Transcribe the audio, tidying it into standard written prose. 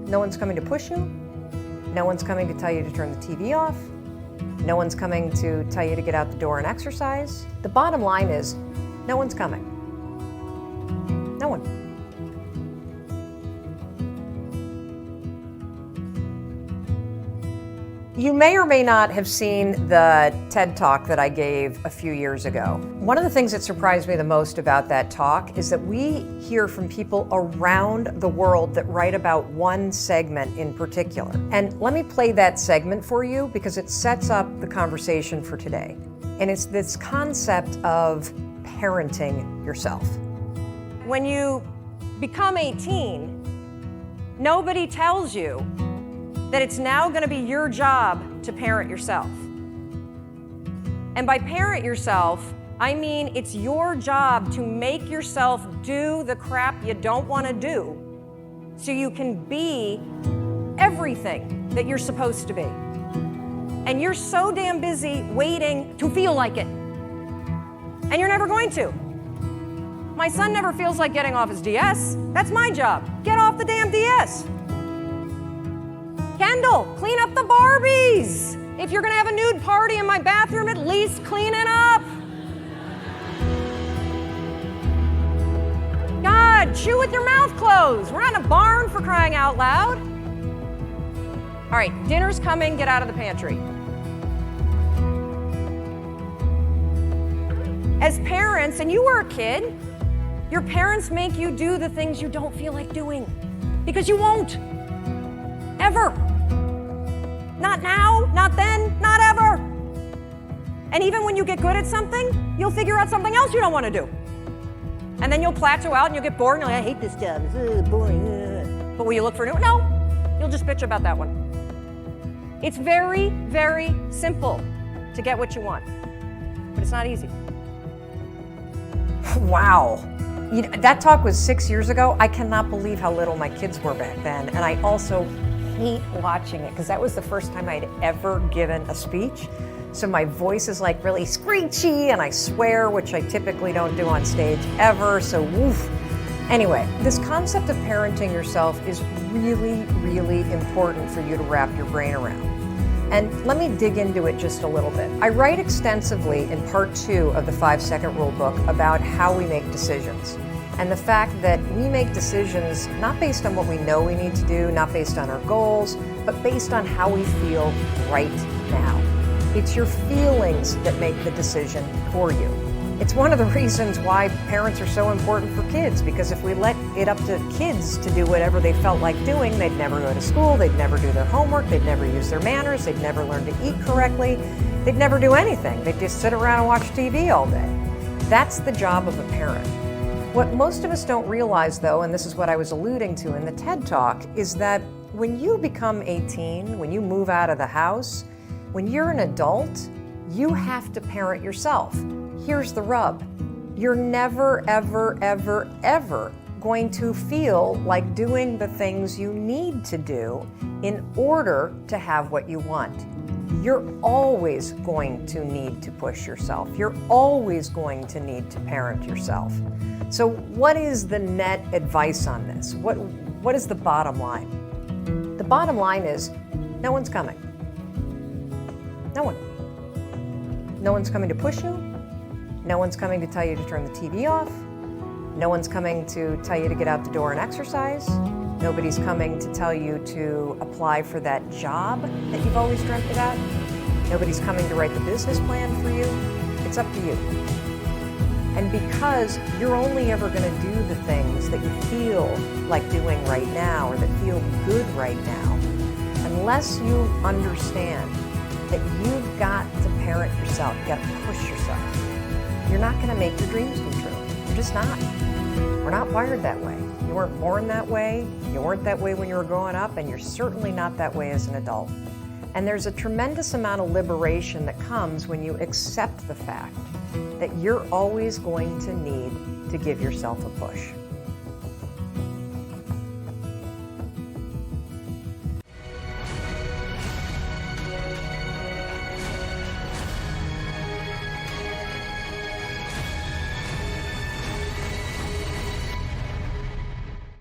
No one's coming to push you. No one's coming to tell you to turn the TV off. No one's coming to tell you to get out the door and exercise. The bottom line is, no one's coming. No one. You may or may not have seen the TED Talk that I gave a few years ago. One of the things that surprised me the most about that talk is that we hear from people around the world that write about one segment in particular. And let me play that segment for you because it sets up the conversation for today. And it's this concept of parenting yourself. When you become 18, nobody tells you that it's now going to be your job to parent yourself. And by parent yourself, I mean it's your job to make yourself do the crap you don't want to do so you can be everything that you're supposed to be. And you're so damn busy waiting to feel like it. And you're never going to. My son never feels like getting off his DS. That's my job. Get off the damn DS. Kendall, clean up the Barbies. If you're gonna have a nude party in my bathroom, at least clean it up. God, chew with your mouth closed. We're not in a barn, for crying out loud. All right, dinner's coming, get out of the pantry. As parents, and you were a kid, your parents make you do the things you don't feel like doing because you won't. Ever. Not now, not then, not ever. And even when you get good at something, you'll figure out something else you don't want to do. And then you'll plateau out and you'll get bored and you're like, I hate this job, it's boring. But will you look for a new? No, you'll just bitch about that one. It's very, very simple to get what you want, but it's not easy. Wow. You know, that talk was 6 years ago. I cannot believe how little my kids were back then. And I also hate watching it because that was the first time I'd ever given a speech. So my voice is like really screechy and I swear, which I typically don't do on stage ever. So woof. Anyway, this concept of parenting yourself is really, really important for you to wrap your brain around. And let me dig into it just a little bit. I write extensively in part 2 of the 5-second rule book about how we make decisions. And the fact that we make decisions not based on what we know we need to do, not based on our goals, but based on how we feel right now. It's your feelings that make the decision for you. It's one of the reasons why parents are so important for kids, because if we let it up to kids to do whatever they felt like doing, they'd never go to school, they'd never do their homework, they'd never use their manners, they'd never learn to eat correctly, they'd never do anything. They'd just sit around and watch TV all day. That's the job of a parent. What most of us don't realize, though, and this is what I was alluding to in the TED Talk, is that when you become 18, when you move out of the house, when you're an adult, you have to parent yourself. Here's the rub. You're never, ever, ever, ever going to feel like doing the things you need to do in order to have what you want. You're always going to need to push yourself. You're always going to need to parent yourself. So what is the net advice on this? What is the bottom line? The bottom line is no one's coming. No one. No one's coming to push you. No one's coming to tell you to turn the TV off. No one's coming to tell you to get out the door and exercise. Nobody's coming to tell you to apply for that job that you've always dreamt about. Nobody's coming to write the business plan for you. It's up to you. And because you're only ever going to do the things that you feel like doing right now or that feel good right now, unless you understand that you've got to parent yourself, you've got to push yourself, you're not going to make your dreams come true. You're just not. We're not wired that way. You weren't born that way, you weren't that way when you were growing up, and you're certainly not that way as an adult. And there's a tremendous amount of liberation that comes when you accept the fact that you're always going to need to give yourself a push.